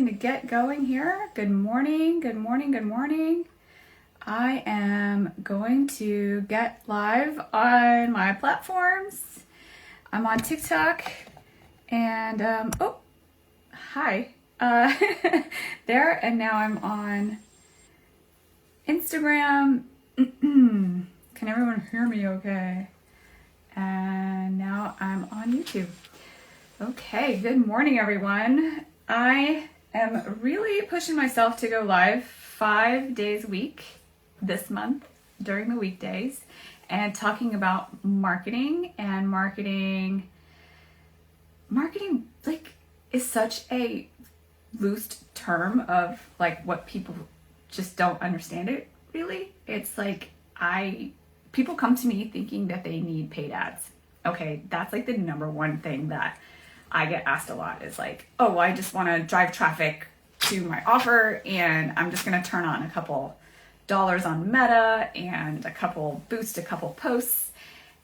starting to get going here. Good morning, good morning, good morning. I am going to get live on my platforms. I'm on TikTok and, oh, hi, there. And now I'm on Instagram. Can everyone hear me okay? And now I'm on YouTube. Okay, good morning, everyone. I am really pushing myself to go live 5 days a week this month during the weekdays and talking about marketing. And marketing like is such a loose term of like what people just don't understand it really. It's like people come to me thinking that they need paid ads. Okay, that's like the number one thing that I get asked a lot is like, oh, I just want to drive traffic to my offer and I'm just going to turn on a couple dollars on Meta and boost a couple posts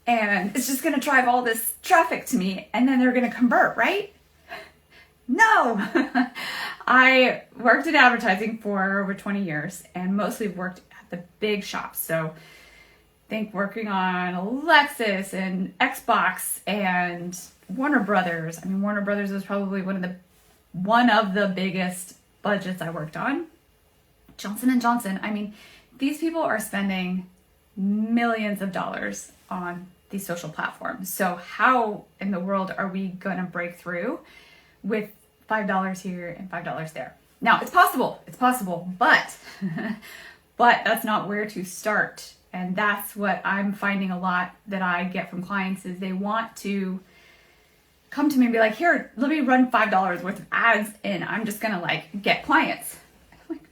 and it's just going to drive all this traffic to me and then they're going to convert, right? No. I worked in advertising for over 20 years and mostly worked at the big shops. So think working on Lexus and Xbox and Warner Brothers. I mean, Warner Brothers was probably one of the biggest budgets I worked on. Johnson & Johnson. I mean, these people are spending millions of dollars on these social platforms. So how in the world are we going to break through with $5 here and $5 there? Now, it's possible, but but that's not where to start. And that's what I'm finding a lot that I get from clients is they want to come to me and be like, here, let me run $5 worth of ads and I'm just gonna like get clients. I'm like,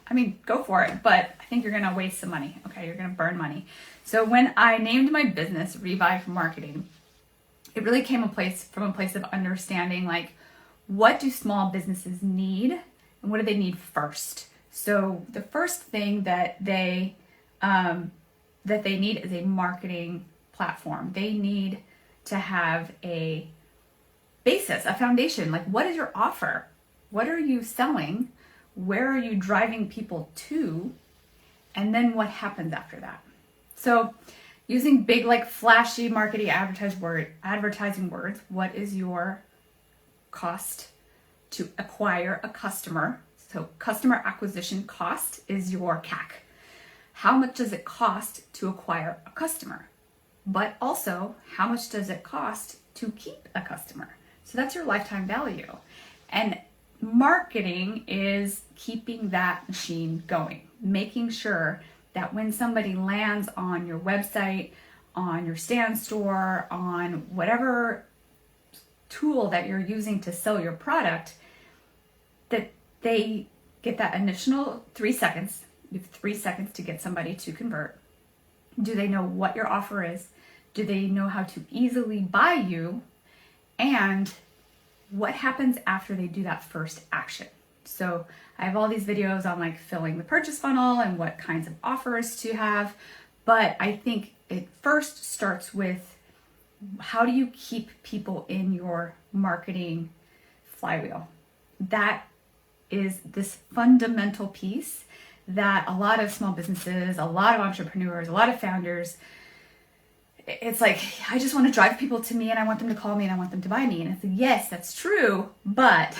I mean, go for it, but I think you're gonna waste some money. Okay, you're gonna burn money. So when I named my business Revive Marketing, it really came from a place of understanding like what do small businesses need and what do they need first. So the first thing that they need is a marketing platform. They need to have a basis, a foundation. Like, what is your offer? What are you selling? Where are you driving people to? And then what happens after that? So using big, like flashy marketing advertising words, what is your cost to acquire a customer? So customer acquisition cost is your CAC. How much does it cost to acquire a customer? But also, how much does it cost to keep a customer? So that's your lifetime value. And marketing is keeping that machine going, making sure that when somebody lands on your website, on your Stan Store, on whatever tool that you're using to sell your product, that they get that initial 3 seconds. You have 3 seconds to get somebody to convert. Do they know what your offer is? Do they know how to easily buy you? And what happens after they do that first action? So I have all these videos on like filling the purchase funnel and what kinds of offers to have. But I think it first starts with how do you keep people in your marketing flywheel? That is this fundamental piece that a lot of small businesses, a lot of entrepreneurs, a lot of founders, it's like, I just want to drive people to me and I want them to call me and I want them to buy me. And it's like, yes, that's true, but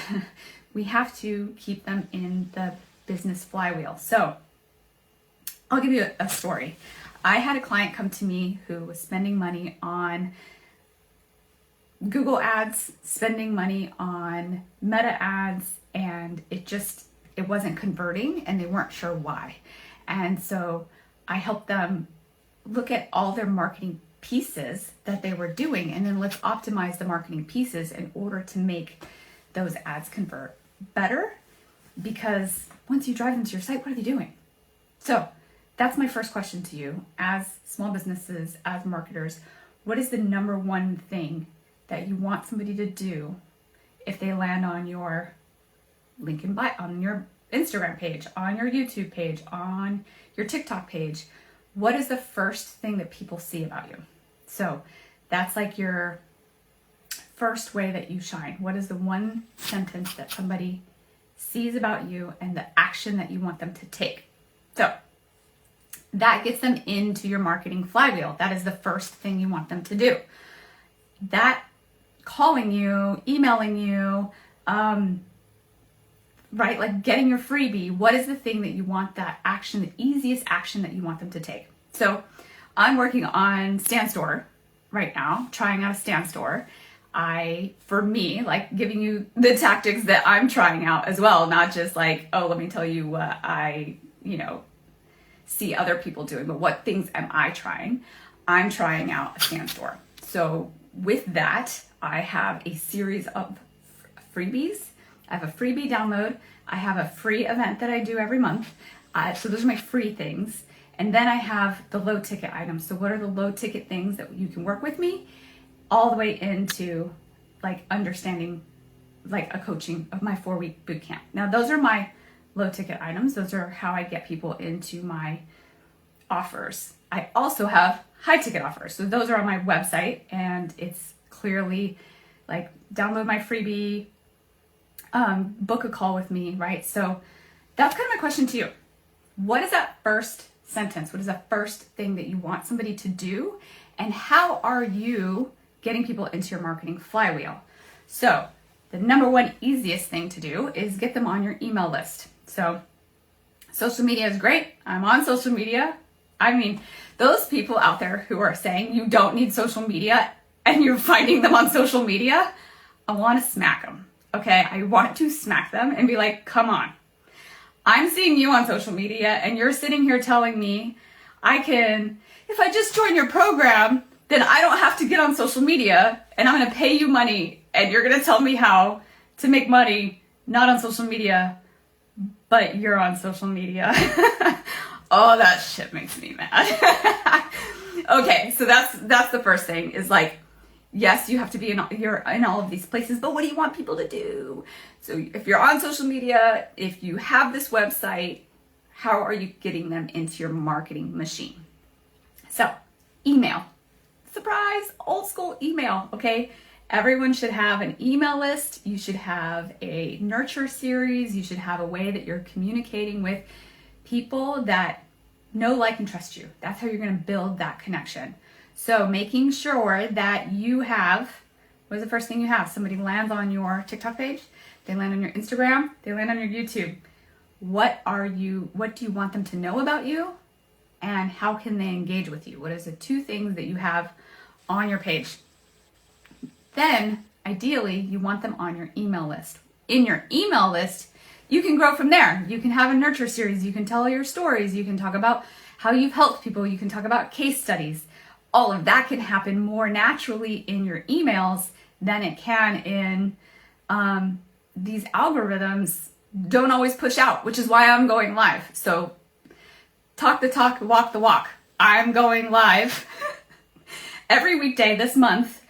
we have to keep them in the business flywheel. So I'll give you a story. I had a client come to me who was spending money on Google ads, spending money on Meta ads, and it wasn't converting and they weren't sure why. And so I helped them look at all their marketing pieces that they were doing and then let's optimize the marketing pieces in order to make those ads convert better, because once you drive them to your site, what are they doing? So that's my first question to you as small businesses, as marketers. What is the number one thing that you want somebody to do if they land on your link in bio, on your Instagram page, on your YouTube page, on your TikTok page? What is the first thing that people see about you? So that's like your first way that you shine? What is the one sentence that somebody sees about you and the action that you want them to take? So that gets them into your marketing flywheel. That is the first thing you want them to do. That calling you, emailing you, right? Like getting your freebie. What is the thing that you want that action, the easiest action that you want them to take? So I'm working on StanStore right now, trying out a StanStore. For me, like giving you the tactics that I'm trying out as well, not just like, oh, let me tell you what I, see other people doing, but what things am I trying? I'm trying out a StanStore. So with that, I have a series of freebies. I have a freebie download. I have a free event that I do every month. So those are my free things. And then I have the low ticket items. So what are the low ticket things that you can work with me all the way into like understanding like a coaching of my 4-week boot camp. Now those are my low ticket items. Those are how I get people into my offers. I also have high ticket offers. So those are on my website and it's clearly like download my freebie, book a call with me, right? So that's kind of my question to you. What is that first sentence? What is that first thing that you want somebody to do? And how are you getting people into your marketing flywheel? So the number one easiest thing to do is get them on your email list. So social media is great. I'm on social media. I mean, those people out there who are saying you don't need social media and you're finding them on social media, I want to smack them. Okay, I want to smack them and be like, come on. I'm seeing you on social media and you're sitting here telling me if I just join your program, then I don't have to get on social media and I'm going to pay you money and you're going to tell me how to make money, not on social media, but you're on social media. Oh, that shit makes me mad. Okay, so that's the first thing is like, yes, you have to be you're in all of these places, but what do you want people to do? So if you're on social media, if you have this website, how are you getting them into your marketing machine? So email, surprise, old school email, okay? Everyone should have an email list. You should have a nurture series. You should have a way that you're communicating with people that know, like, and trust you. That's how you're going to build that connection. So making sure that you have, what is the first thing you have? Somebody lands on your TikTok page, they land on your Instagram, they land on your YouTube. What do you want them to know about you? And how can they engage with you? What is the 2 things that you have on your page? Then, ideally, you want them on your email list. In your email list, you can grow from there. You can have a nurture series. You can tell your stories. You can talk about how you've helped people. You can talk about case studies. All of that can happen more naturally in your emails than it can in these algorithms don't always push out, which is why I'm going live. So talk the talk, walk the walk. I'm going live every weekday this month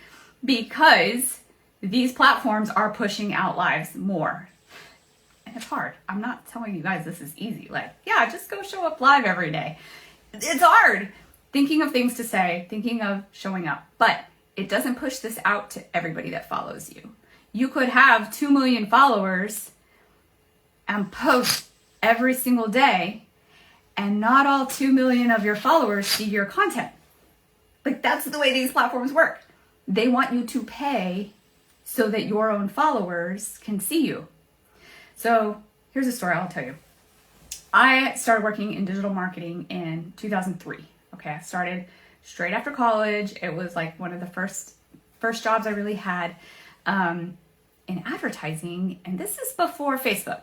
because these platforms are pushing out lives more. And it's hard. I'm not telling you guys this is easy. Like, yeah, just go show up live every day. It's hard. Thinking of things to say, thinking of showing up. But it doesn't push this out to everybody that follows you. You could have 2 million followers and post every single day, and not all 2 million of your followers see your content. Like, that's the way these platforms work. They want you to pay so that your own followers can see you. So here's a story I'll tell you. I started working in digital marketing in 2003. Okay, I started straight after college. It was like one of the first jobs I really had in advertising. And this is before Facebook.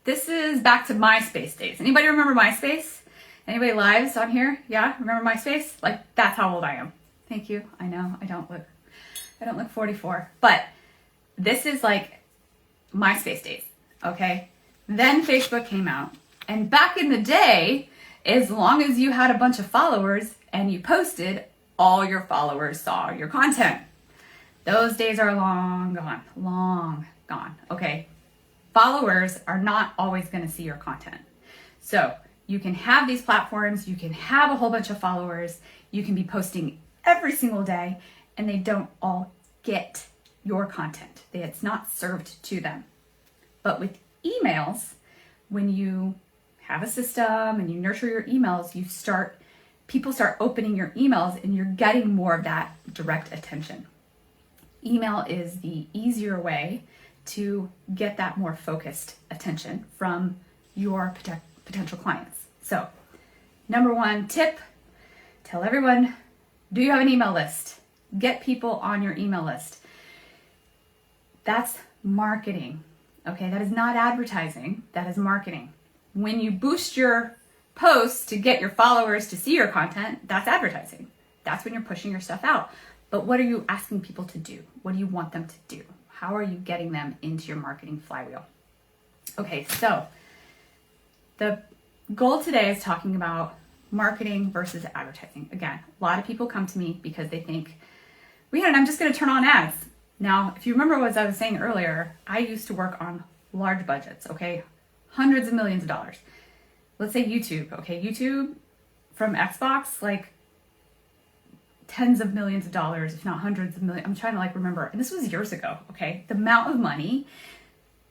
This is back to MySpace days. Anybody remember MySpace? Anybody lives on here? Yeah, remember MySpace? Like, that's how old I am. Thank you. I know I don't look 44, but this is like MySpace days. Okay. Then Facebook came out, and back in the day, as long as you had a bunch of followers and you posted, all your followers saw your content. Those days are long gone. Okay. Followers are not always going to see your content. So you can have these platforms, you can have a whole bunch of followers, you can be posting every single day, and they don't all get your content. It's not served to them. But with emails, when you have a system and you nurture your emails, people start opening your emails and you're getting more of that direct attention. Email is the easier way to get that more focused attention from your potential clients. So, number one tip, tell everyone, do you have an email list? Get people on your email list. That's marketing, okay? That is not advertising, that is marketing. When you boost your posts to get your followers to see your content, that's advertising. That's when you're pushing your stuff out. But what are you asking people to do? What do you want them to do? How are you getting them into your marketing flywheel? Okay, so the goal today is talking about marketing versus advertising. Again, a lot of people come to me because they think, Rhiannon, I'm just going to turn on ads. Now, if you remember what I was saying earlier, I used to work on large budgets, okay? Hundreds of millions of dollars. Let's say YouTube, okay? YouTube from Xbox, like tens of millions of dollars, if not hundreds of millions. I'm trying to remember. And this was years ago, okay? The amount of money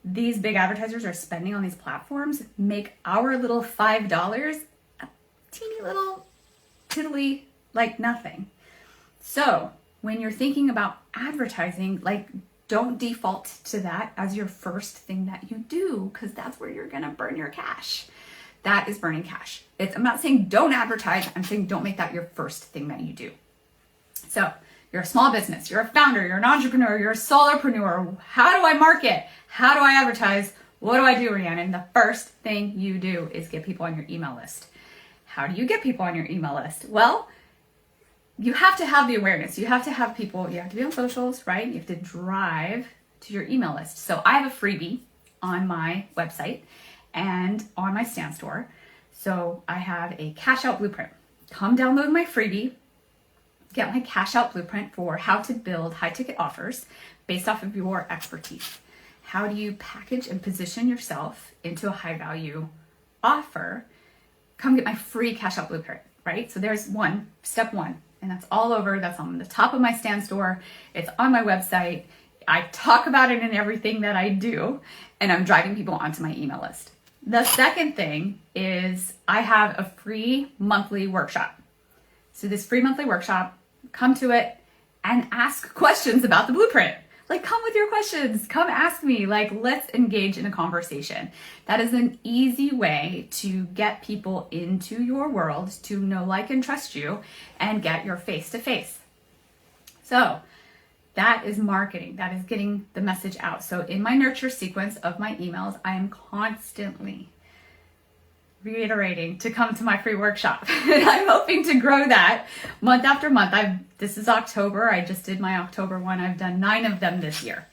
these big advertisers are spending on these platforms make our little $5 a teeny little tiddly like nothing. So when you're thinking about advertising, don't default to that as your first thing that you do, because that's where you're gonna burn your cash. That is burning cash. I'm not saying don't advertise, I'm saying don't make that your first thing that you do. So you're a small business, you're a founder, you're an entrepreneur, you're a solopreneur. How do I market? How do I advertise? What do I do, Rhiannon? The first thing you do is get people on your email list. How do you get people on your email list? Well, you have to have the awareness. You have to have people, you have to be on socials, right? You have to drive to your email list. So I have a freebie on my website and on my Stan Store. So I have a cash out blueprint. Come download my freebie, get my cash out blueprint for how to build high ticket offers based off of your expertise. How do you package and position yourself into a high value offer? Come get my free cash out blueprint, right? So there's step one, and that's all over. That's on the top of my Stan Store. It's on my website. I talk about it in everything that I do, and I'm driving people onto my email list. The second thing is I have a free monthly workshop. So this free monthly workshop, come to it and ask questions about the blueprint. Come with your questions, come ask me, let's engage in a conversation. That is an easy way to get people into your world, to know, like, and trust you, and get your face-to-face. So that is marketing. That is getting the message out. So in my nurture sequence of my emails, I am constantly reiterating to come to my free workshop. And I'm hoping to grow that month after month. This is October. I just did my October one. I've done 9 of them this year.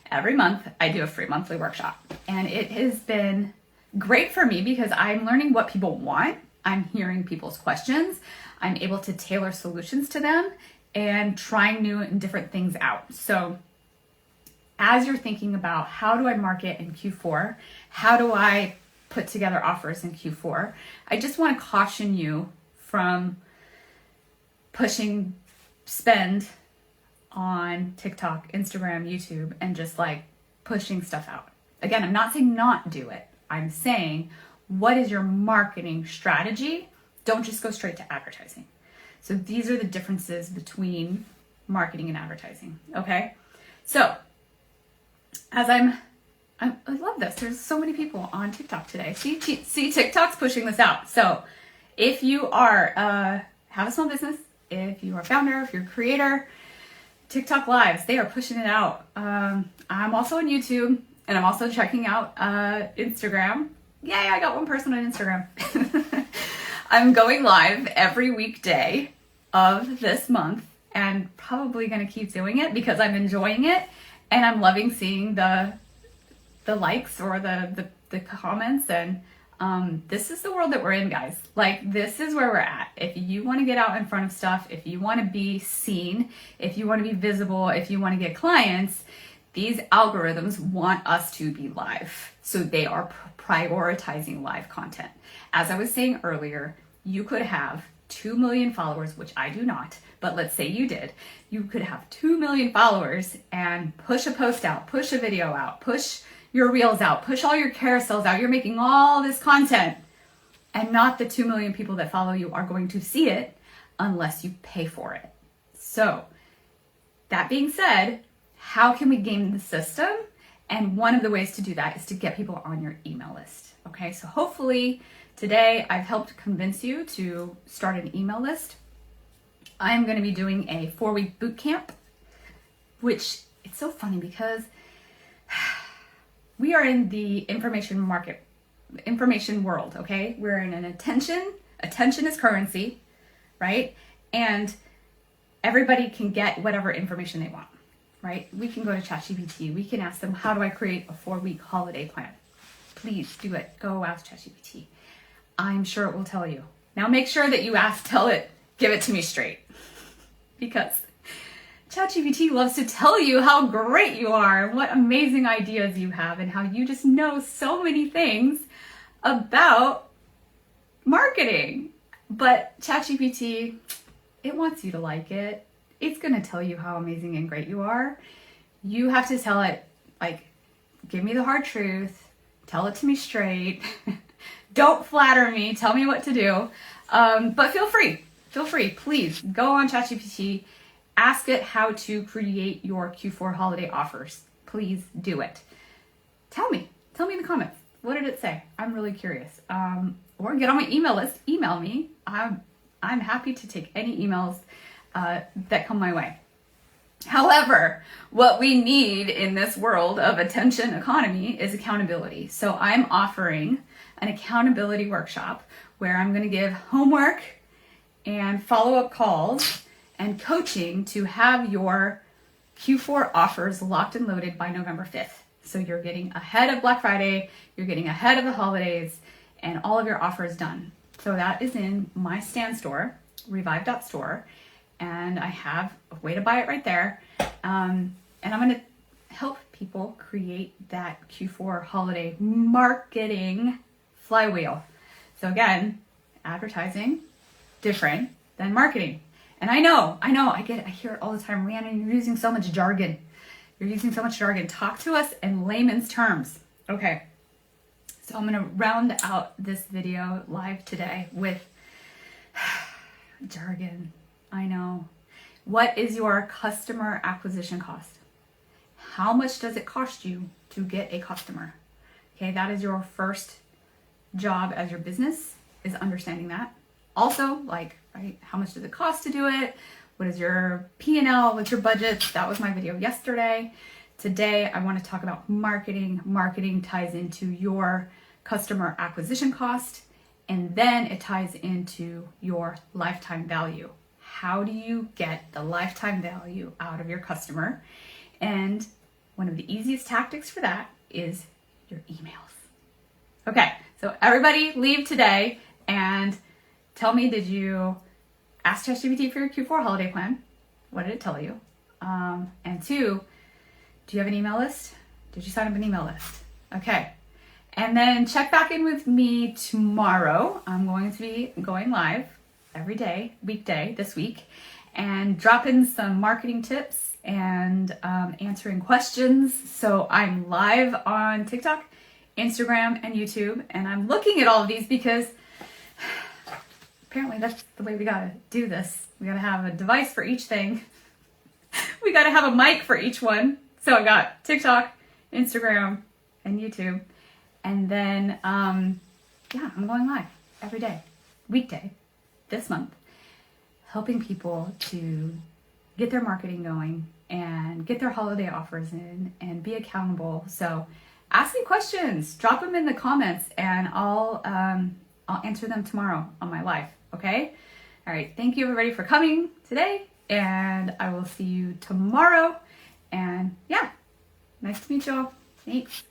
Every month I do a free monthly workshop. And it has been great for me because I'm learning what people want. I'm hearing people's questions. I'm able to tailor solutions to them and trying new and different things out. So as you're thinking about how do I market in Q4, how do I put together offers in Q4, I just want to caution you from pushing spend on TikTok, Instagram, YouTube, and just pushing stuff out. Again, I'm not saying not do it. I'm saying, what is your marketing strategy? Don't just go straight to advertising. So these are the differences between marketing and advertising, okay? So as I love this. There's so many people on TikTok today. See, TikTok's pushing this out. So if you are have a small business, if you are a founder, if you're a creator, TikTok lives, they are pushing it out. I'm also on YouTube, and I'm also checking out Instagram. Yay, I got one person on Instagram. I'm going live every weekday of this month, and probably going to keep doing it because I'm enjoying it, and I'm loving seeing the likes or the comments, and this is the world that we're in, guys. This is where we're at. If you want to get out in front of stuff, if you want to be seen, if you want to be visible, if you want to get clients, these algorithms want us to be live. So they are prioritizing live content. As I was saying earlier, you could have 2 million followers, which I do not, but let's say you did, you could have 2 million followers and push a post out, push a video out, push your reels out, push all your carousels out. You're making all this content, and not the 2 million people that follow you are going to see it unless you pay for it. So that being said, how can we game the system? And one of the ways to do that is to get people on your email list. Okay, so hopefully today I've helped convince you to start an email list. I'm going to be doing a 4-week boot camp, which it's so funny because we are in the information world, okay? We're in an attention is currency, right? And everybody can get whatever information they want, right? We can go to ChatGPT. We can ask them, how do I create a 4-week holiday plan? Please do it. Go ask ChatGPT. I'm sure it will tell you. Now make sure that you give it to me straight. Because ChatGPT loves to tell you how great you are and what amazing ideas you have and how you just know so many things about marketing. But ChatGPT, it wants you to like it. It's going to tell you how amazing and great you are. You have to tell it, like, give me the hard truth. Tell it to me straight. Don't flatter me. Tell me what to do. But feel free, please go on ChatGPT, ask it how to create your Q4 holiday offers. Please do it. Tell me in the comments. What did it say? I'm really curious. Or get on my email list, email me. I'm happy to take any emails that come my way. However, what we need in this world of attention economy is accountability. So I'm offering an accountability workshop where I'm going to give homework and follow-up calls and coaching to have your Q4 offers locked and loaded by November 5th. So you're getting ahead of Black Friday, you're getting ahead of the holidays, and all of your offers done. So that is in my Stan store, revive.store, and I have a way to buy it right there. And I'm going to help people create that Q4 holiday marketing flywheel. So again, advertising, different than marketing. And I know, I hear it all the time. Rhiannon, you're using so much jargon. Talk to us in layman's terms. Okay. So I'm going to round out this video live today with jargon. I know. What is your customer acquisition cost? How much does it cost you to get a customer? Okay, that is your first job as your business, is understanding that. Also, right, how much does it cost to do it? What is your P&L? What's your budget? That was my video yesterday. Today, I want to talk about marketing. Marketing ties into your customer acquisition cost, and then it ties into your lifetime value. How do you get the lifetime value out of your customer? And one of the easiest tactics for that is your emails. Okay, so everybody leave today and tell me, did you ask ChatGPT for your Q4 holiday plan? What did it tell you? And 2, do you have an email list? Did you sign up an email list? Okay. And then check back in with me tomorrow. I'm going to be going live every day, weekday this week, and drop in some marketing tips and answering questions. So I'm live on TikTok, Instagram, and YouTube. And I'm looking at all of these because apparently that's the way we gotta do this. We gotta have a device for each thing. We gotta have a mic for each one. So I got TikTok, Instagram, and YouTube. And then, I'm going live every day, weekday, this month, helping people to get their marketing going and get their holiday offers in and be accountable. So ask me questions, drop them in the comments, and I'll answer them tomorrow on my live. Okay? All right. Thank you everybody for coming today, and I will see you tomorrow. And yeah, nice to meet you all. Thanks.